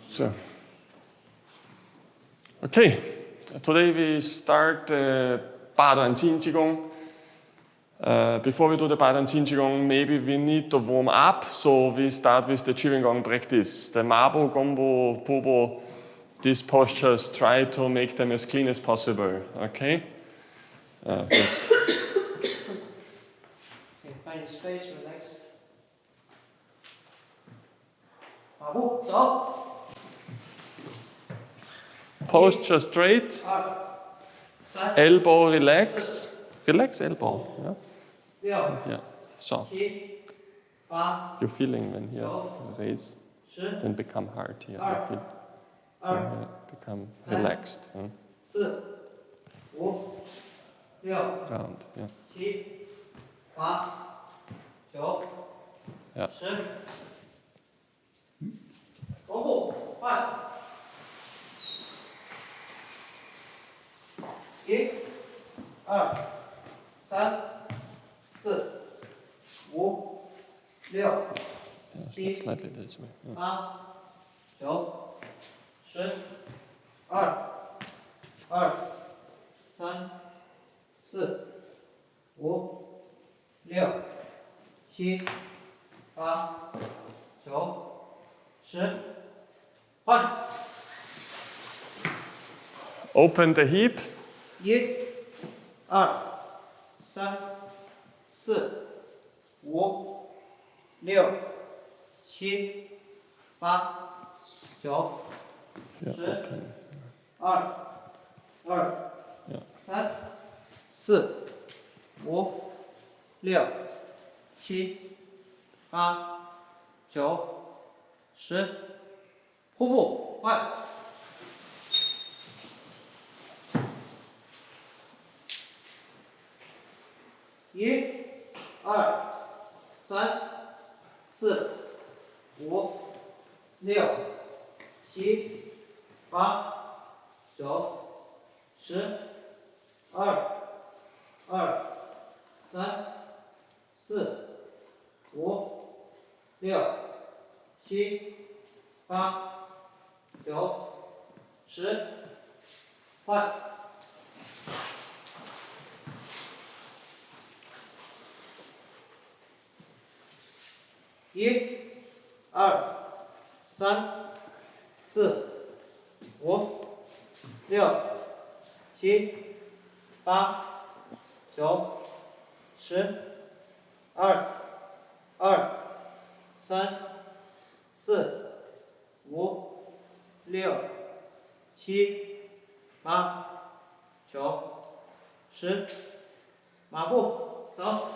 So, okay, today we start 𝐸 𝐷 qigong. Before we do the 𝐸 𝐷 qigong, maybe we need to warm up, so we start with the Gong practice. The Mapu, Gombo, Pobo, these postures, try to make them as clean as possible, okay? Yes. Okay, find a space, relax. Mapu,走. Posture straight. Elbow relax. Relax elbow. Yeah. Yeah. So. You're feeling when here raise, then become hard here. You feel. Then become relaxed. Round. Yeah. Yeah. 头部换1、2、3、4、5、6、7、Slightly this way. 8、9、10、2、3、4、5、6、7、8、9、10，换。Open the hip. 1、2、3、4、5、6、7、8、9、10、2、3、4、5、6、7、8、9、10，瀑布换。1、2、3、4、5、6、7、8、9、10、2、3、4、5、6、7、8、9、10，换。1、2、3、4、5、6、7、8、9、10、2、3、4、5、6、7、8、9、10，马步走。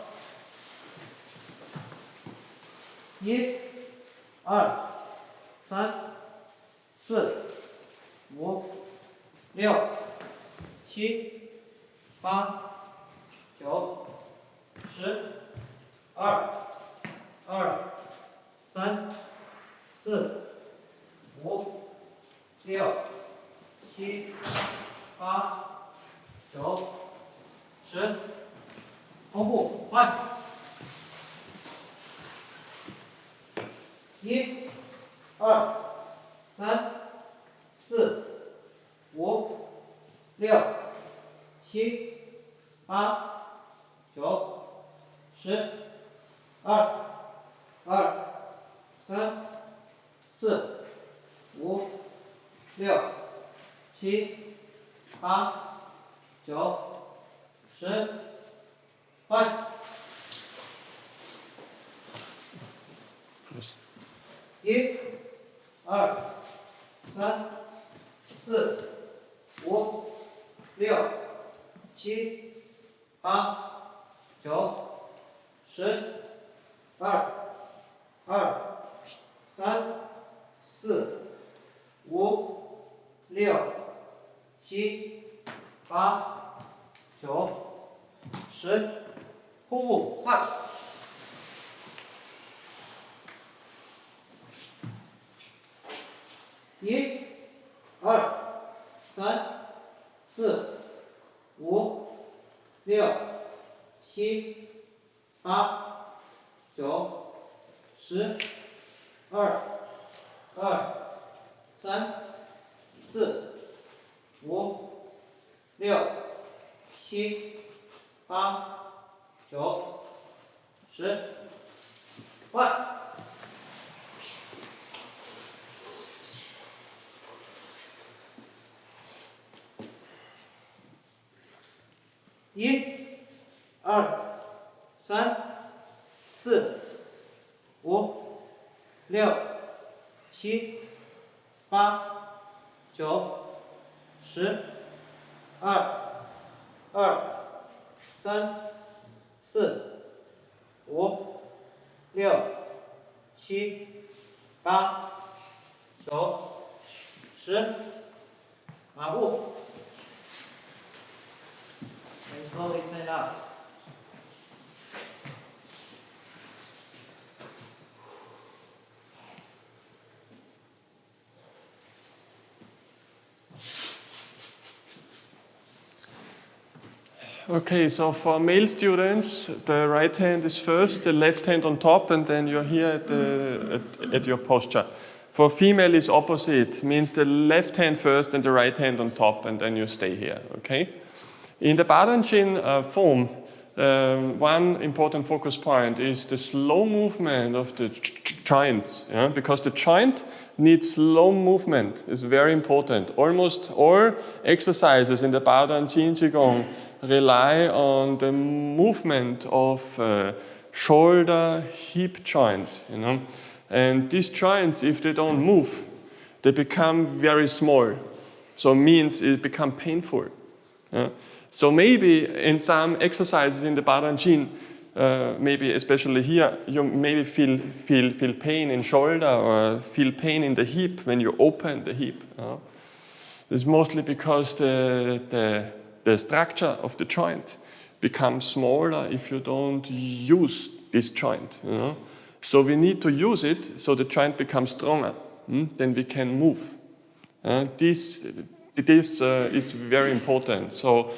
1、2、3、4、5、6、7、8、9、10，2、3、4、5、6、7、8、9、10，同步换。1、2、3、4、5、6、7、8、9、10，2、3、4、5、6、7、8、9、10，换。1、2、3、4、5、6、7、8、9、10，2、3、4、5、6、7、8、9、10，瀑布换。1、2、3、4、5、6、7、8、9、10，2、3、4、5、6、7、8、9、10， 2、3、4、5、6、7、8、9、10，换。1、2、3、4、5、6、7、8、9、10，2、2、3、4、5、6、7、8、9、10，马步。And slowly stand up. Okay, so for male students, the right hand is first, the left hand on top, and then you're here at your posture. For female, it's opposite, means the left hand first and the right hand on top, and then you stay here, okay? In the Badanjin form, one important focus point is the slow movement of the joints, yeah? Because the joint needs slow movement. It's very important. Almost all exercises in the Badanjin Qigong rely on the movement of shoulder, hip joint, you know. And these joints, if they don't move, they become very small. So it means it becomes painful. Yeah? So maybe in some exercises in the Badanjin, maybe especially here, you maybe feel pain in shoulder or feel pain in the hip when you open the hip. It's mostly because the structure of the joint becomes smaller if you don't use this joint. You know? So we need to use it so the joint becomes stronger. Then we can move. This is very important. So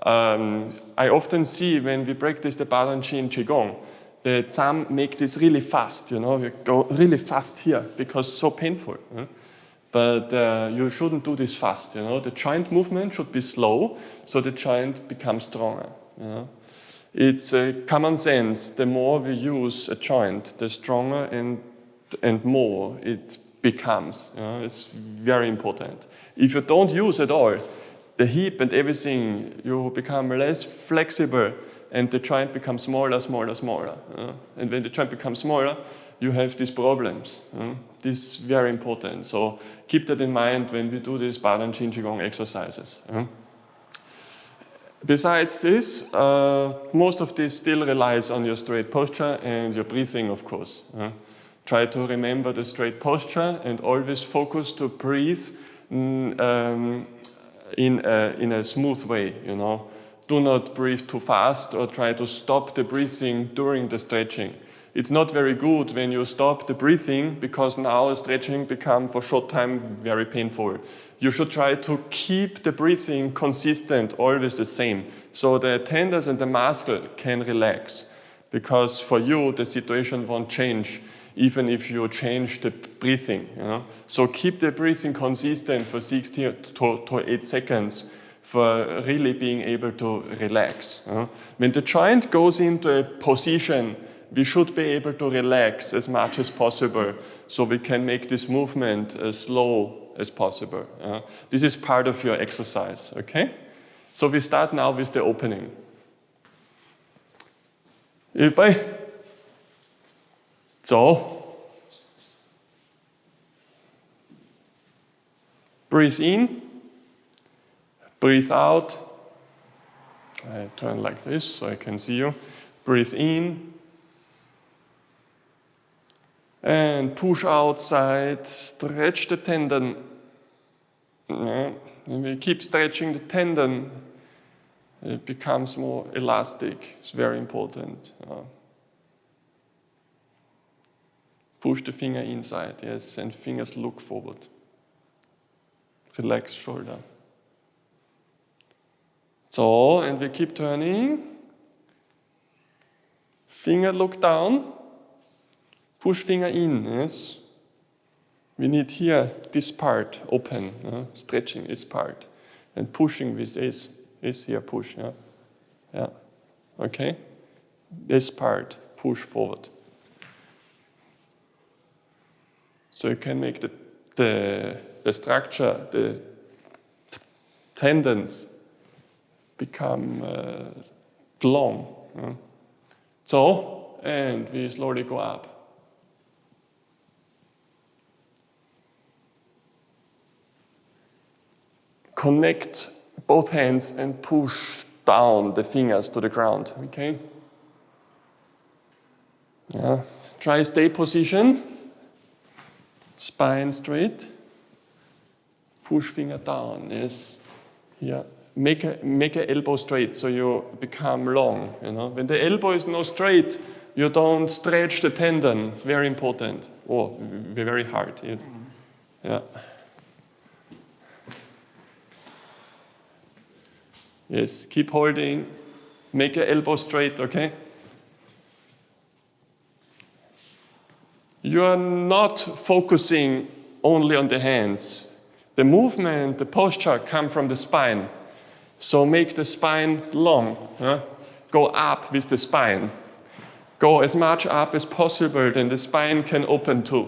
I often see when we practice the Badanjin Qigong that some make this really fast, you know, we go really fast here because it's so painful. But you shouldn't do this fast, you know. The joint movement should be slow so the joint becomes stronger. You know? It's common sense, the more we use a joint, the stronger and more it becomes. You know? It's very important. If you don't use at all, the hip and everything, you become less flexible and the joint becomes smaller, smaller, smaller. And when the joint becomes smaller, you have these problems. This is very important. So keep that in mind when we do these Badanjin Qigong exercises. Besides this, most of this still relies on your straight posture and your breathing, of course. Try to remember the straight posture and always focus to breathe in a smooth way, you know. Do not breathe too fast or try to stop the breathing during the stretching. It's not very good when you stop the breathing because now stretching becomes for short time very painful. You should try to keep the breathing consistent, always the same, so the tendons and the muscle can relax. Because for you, the situation won't change even if you change the breathing. You know? So keep the breathing consistent for 60 to 8 seconds for really being able to relax. When the joint goes into a position, we should be able to relax as much as possible so we can make this movement as slow as possible. This is part of your exercise, okay? So we start now with the opening. 预备，走。Breathe in, breathe out. I turn like this so I can see you. Breathe in. And push outside, stretch the tendon. And we keep stretching the tendon. It becomes more elastic. It's very important. Push the finger inside, yes, and fingers look forward. Relax shoulder. So, and we keep turning. Finger look down. Push finger in, yes. we need here this part open, stretching this part, and pushing with this here push, yeah, okay. This part push forward. So you can make the structure, the tendons become long. So, and we slowly go up. Connect both hands and push down the fingers to the ground, okay? Yeah. Try stay positioned, spine straight, push finger down, yes. Here, make a elbow straight so you become long, When the elbow is not straight, you don't stretch the tendon, it's very important. Oh, very hard, yes. Yeah. Yes, keep holding, make your elbow straight, okay? You are not focusing only on the hands. The movement, the posture come from the spine. So make the spine long, Go up with the spine. Go as much up as possible, then the spine can open too.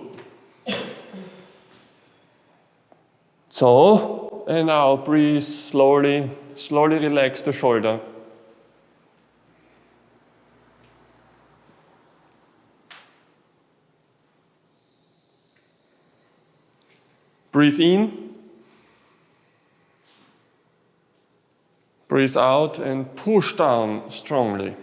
So, and now breathe slowly. Slowly relax the shoulder. Breathe in. Breathe out and push down strongly.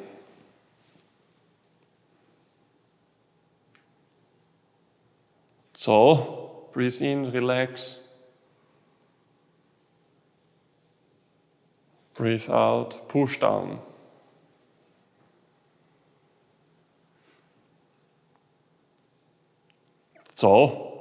So, breathe in, relax. Breathe out, push down. So,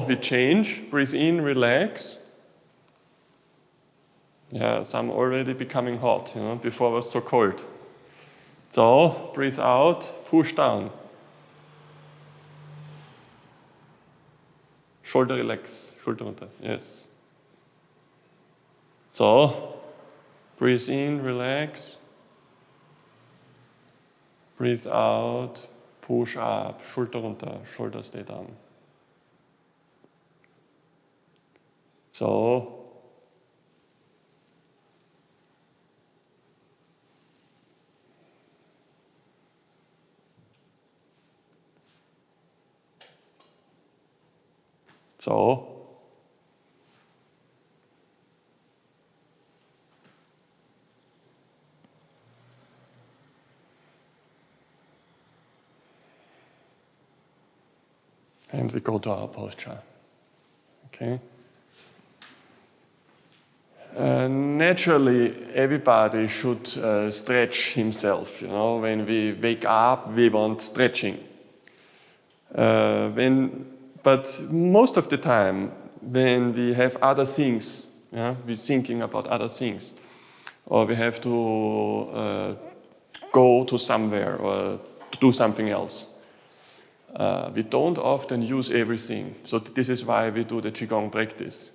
we change, breathe in, relax. Yeah, some already becoming hot, before it was so cold. So, breathe out, push down. Shoulder relax, shoulder runter, yes. So, breathe in, relax. Breathe out, push up, shoulder runter, shoulder stay down. So, and we go to our posture, okay? Naturally, everybody should stretch himself, When we wake up, we want stretching. But most of the time, when we have other things, we're thinking about other things, or we have to go to somewhere or do something else, we don't often use everything. So this is why we do the Qigong practice.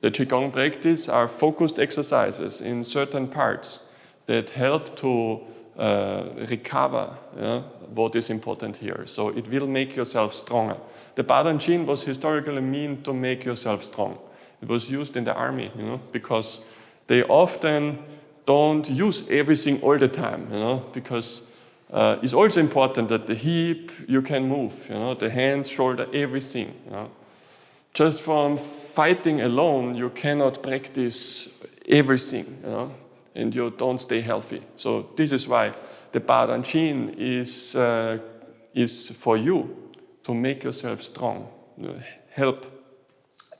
The Qigong practice are focused exercises in certain parts that help to recover what is important here. So it will make yourself stronger. The Badan Chin was historically meant to make yourself strong. It was used in the army, because they often don't use everything all the time, because it's also important that the hip you can move, the hands, shoulder, everything. Just from fighting alone, you cannot practice everything, and you don't stay healthy. So this is why the Badan Chin is for you to make yourself strong, help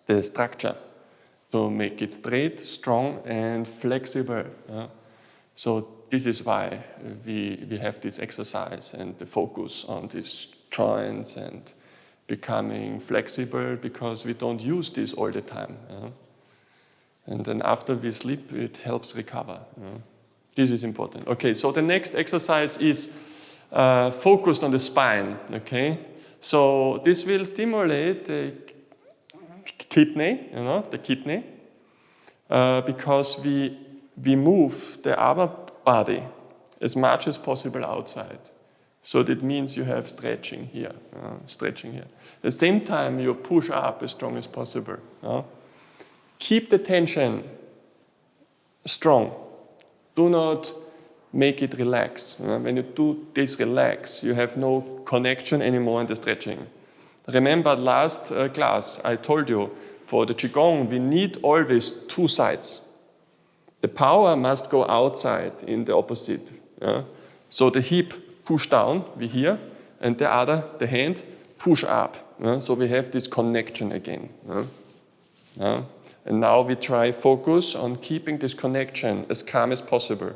the structure to make it straight, strong, and flexible. So this is why we have this exercise and the focus on these joints and becoming flexible because we don't use this all the time. And then after we sleep, it helps recover. This is important. Okay, so the next exercise is focused on the spine. Okay, so this will stimulate the kidney, the kidney, because we move the upper body as much as possible outside. So that means you have stretching here, stretching here. At the same time, you push up as strong as possible. Keep the tension strong. Do not make it relax. When you do this relax, you have no connection anymore in the stretching. Remember last class, I told you, for the Qigong, we need always two sides. The power must go outside in the opposite. So the hip push down, we hear, and the hand, push up. So we have this connection again. And now we try focus on keeping this connection as calm as possible,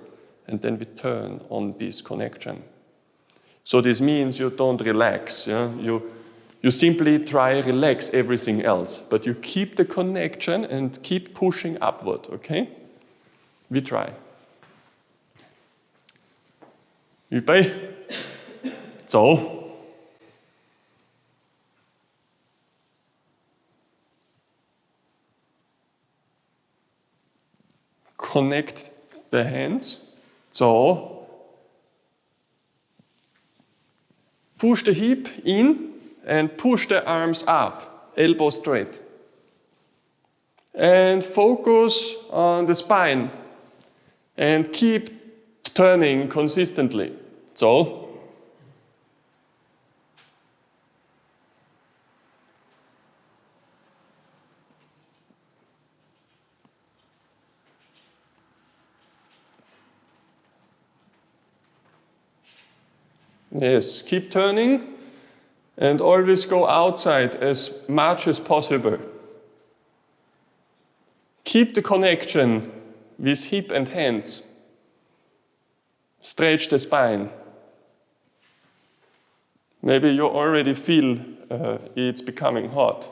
and then we turn on this connection. So this means you don't relax. You simply try relax everything else, but you keep the connection and keep pushing upward, okay? We try. 预备，走。Connect the hands. So, push the hip in and push the arms up, elbow straight. And focus on the spine and keep turning consistently. So, yes, keep turning and always go outside as much as possible. Keep the connection with hip and hands. Stretch the spine. Maybe you already feel it's becoming hot.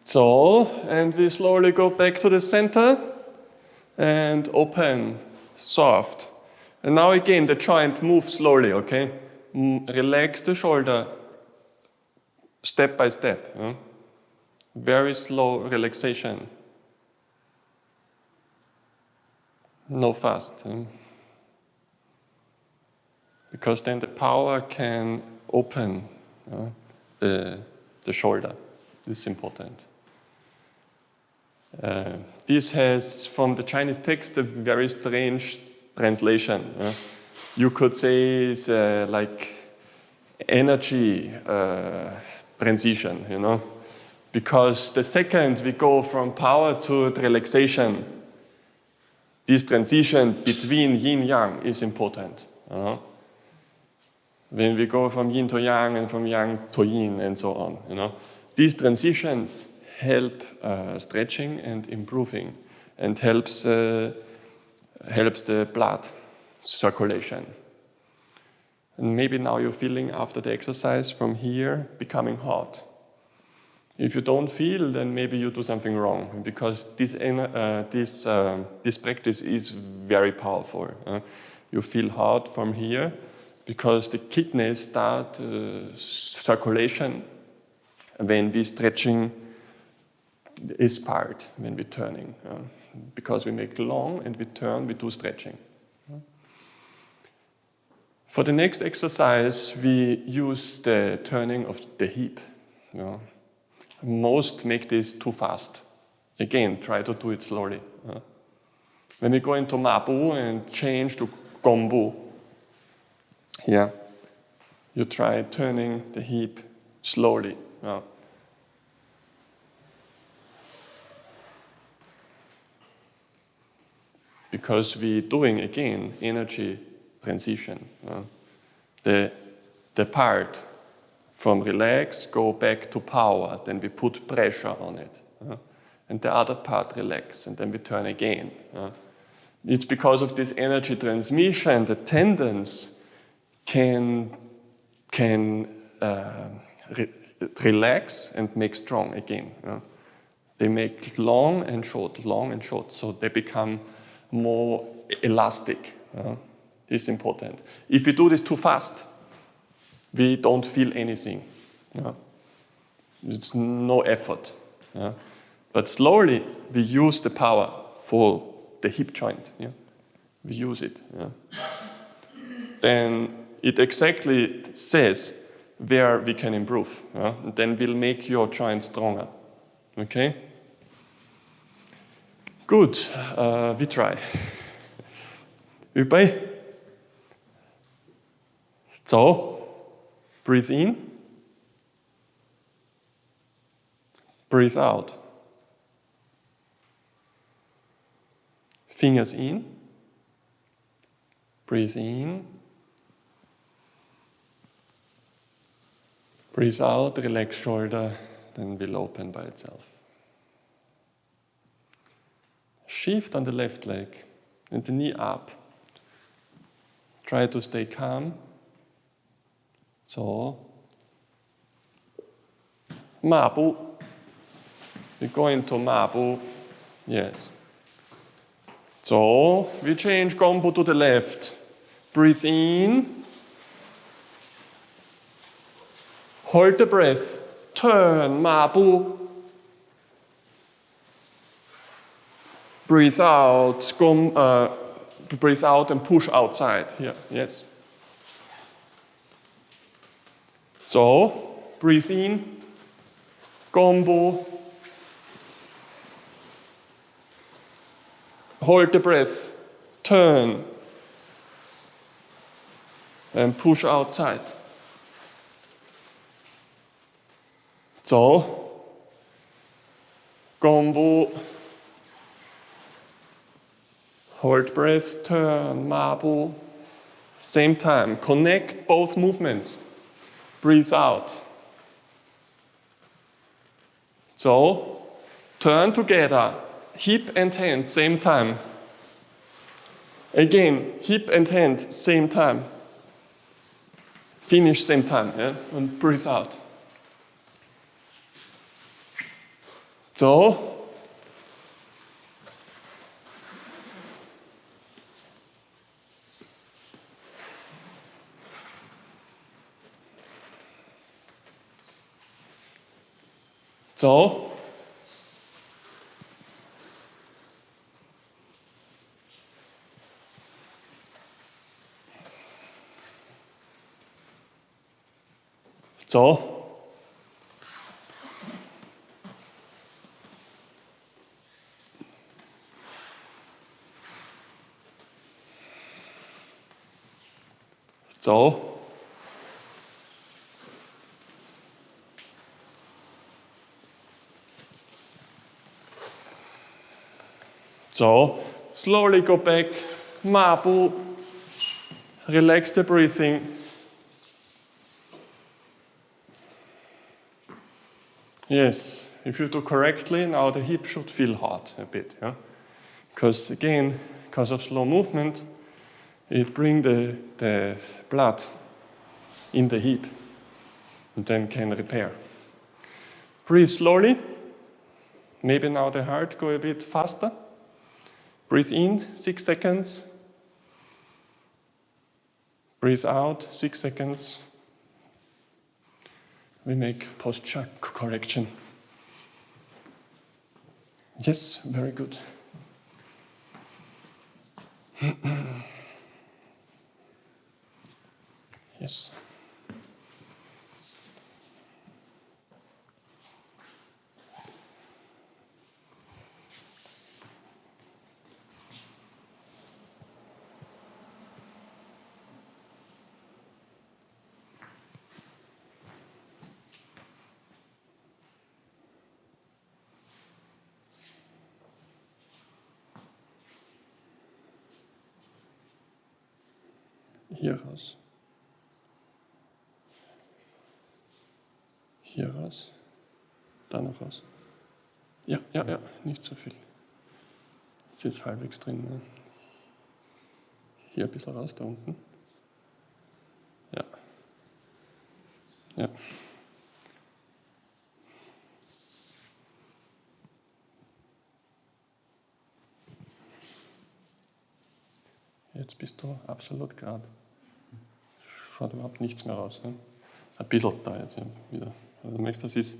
So, and we slowly go back to the center and open, soft. And now again, the joint moves slowly, okay? Relax the shoulder step by step. Very slow relaxation. No fast. Because then the power can open the shoulder. This is important. This has, from the Chinese text, a very strange translation. You could say it's like energy transition, because the second we go from power to relaxation, this transition between yin-yang is important. When we go from yin to yang and from yang to yin and so on, these transitions help stretching and improving, and helps the blood circulation. And maybe now you're feeling after the exercise from here becoming hot. If you don't feel, then maybe you do something wrong, because this practice is very powerful. You feel hot from here because the kidneys start circulation when we stretching this part, when we're turning. Because we make long and we turn, we do stretching. For the next exercise, we use the turning of the hip. Most make this too fast. Again, try to do it slowly. When we go into Mapu and change to Gong, here, you try turning the hip slowly. Because we're doing, again, energy transition. The part from relax, go back to power, then we put pressure on it. And the other part relax, and then we turn again. It's because of this energy transmission, the tendons can relax and make strong again. They make long and short, so they become more elastic. This is important. If we do this too fast, we don't feel anything. It's no effort. But slowly, we use the power for the hip joint. We use it. Then it exactly says where we can improve. Then we'll make your joint stronger. Okay? Good. We try. 预备，走。Breathe in. Breathe out. Fingers in. Breathe in. Breathe out, relax shoulder, then will open by itself. Shift on the left leg and the knee up. Try to stay calm. So, Mapu. We go into Mapu. Yes. So, we change Gombo to the left. Breathe in. Hold the breath. Turn, Mapu. Breathe out. Breathe out and push outside. Here, yes. So, breathe in, Gombo, hold the breath, turn, and push outside. So, Gombo, hold breath, turn, Mapu, same time, connect both movements. Breathe out. So, turn together, hip and hand, same time. Again, hip and hand, same time. Finish same time, and breathe out. So, So, slowly go back, Mapu, relax the breathing. Yes, if you do correctly, now the hip should feel hot a bit. Yeah? Because again, because of slow movement, it brings the blood in the hip and then can repair. Breathe slowly. Maybe now the heart go a bit faster. Breathe in 6 seconds. Breathe out 6 seconds. We make posture correction. Yes, very good. Yes. Hier raus. Hier raus. Da noch raus. Ja, ja, ja, nicht so viel. Jetzt ist halbwegs drin. Ne? Hier ein bisschen raus, da unten. Ja. Ja. Jetzt bist du absolut gerade. Schaut überhaupt nichts mehr raus. Ne? Ein bisschen da jetzt wieder. Also du merkst, das ist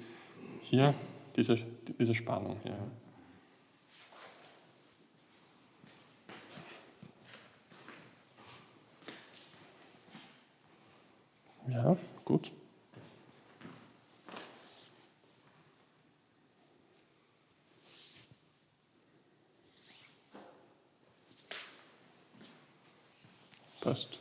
hier diese Spannung. Hier. Ja, gut. Passt.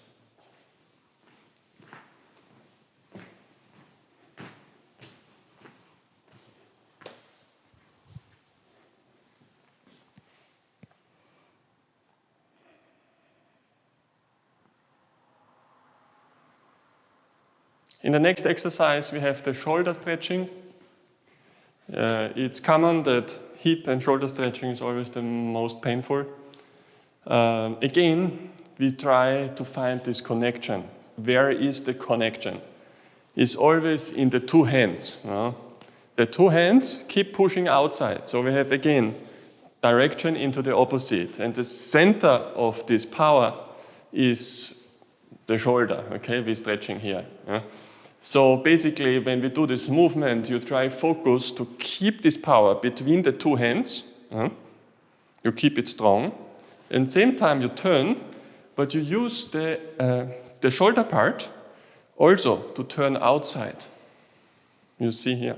In the next exercise, we have the shoulder stretching. It's common that hip and shoulder stretching is always the most painful. Again, we try to find this connection. Where is the connection? It's always in the two hands. The two hands keep pushing outside. So we have, again, direction into the opposite. And the center of this power is the shoulder. Okay, we're stretching here. So basically, when we do this movement, you try focus to keep this power between the two hands. You keep it strong. And same time you turn, but you use the shoulder part also to turn outside. You see here.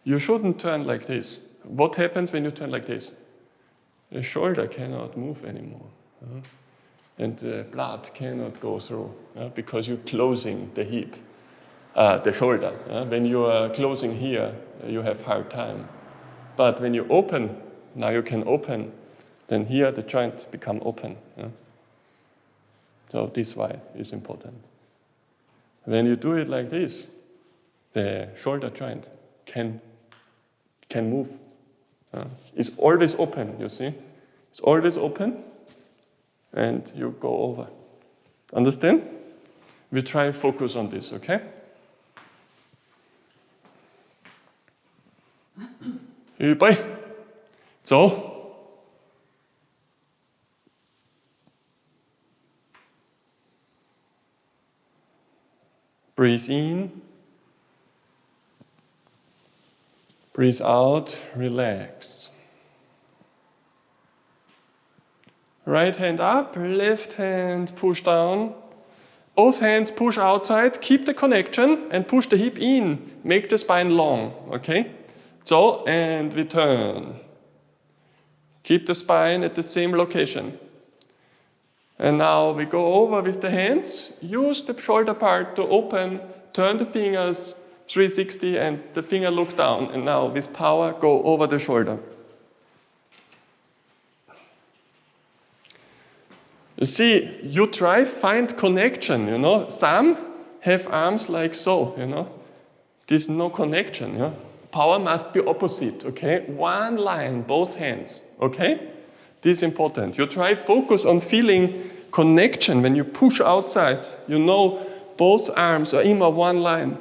You shouldn't turn like this. What happens when you turn like this? The shoulder cannot move anymore. And the blood cannot go through because you're closing the hip. The shoulder. When you are closing here, you have hard time. But when you open, now you can open, then here the joint become open. So this why is important. When you do it like this, the shoulder joint can move. It's always open, you see? It's always open, and you go over. Understand? We try focus on this, okay? Übrig. So. Breathe in. Breathe out, relax. Right hand up, left hand push down. Both hands push outside, keep the connection and push the hip in. Make the spine long, okay? So, and we turn. Keep the spine at the same location. And now we go over with the hands. Use the shoulder part to open, turn the fingers 360 and the finger look down. And now with power, go over the shoulder. You see, you try find connection, you know. Some have arms like so, you know. There's no connection, yeah. Power must be opposite, okay? One line, both hands, okay? This is important. You try focus on feeling connection when you push outside. You know both arms are in one line.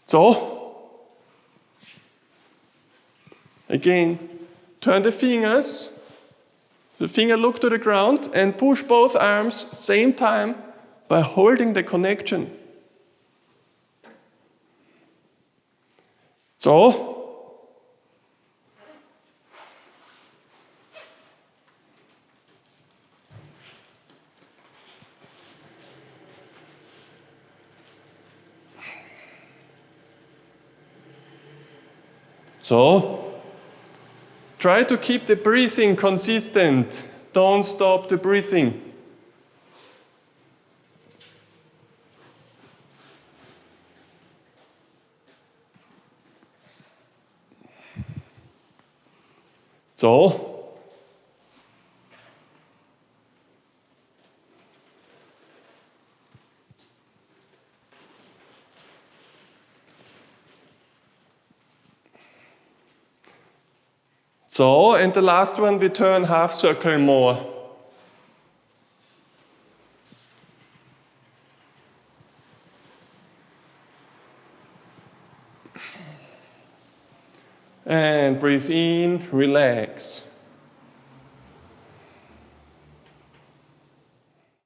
So, again, turn the fingers. The finger look to the ground and push both arms same time by holding the connection. So, try to keep the breathing consistent. Don't stop the breathing. And the last one, we turn half circle more. And breathe in, relax.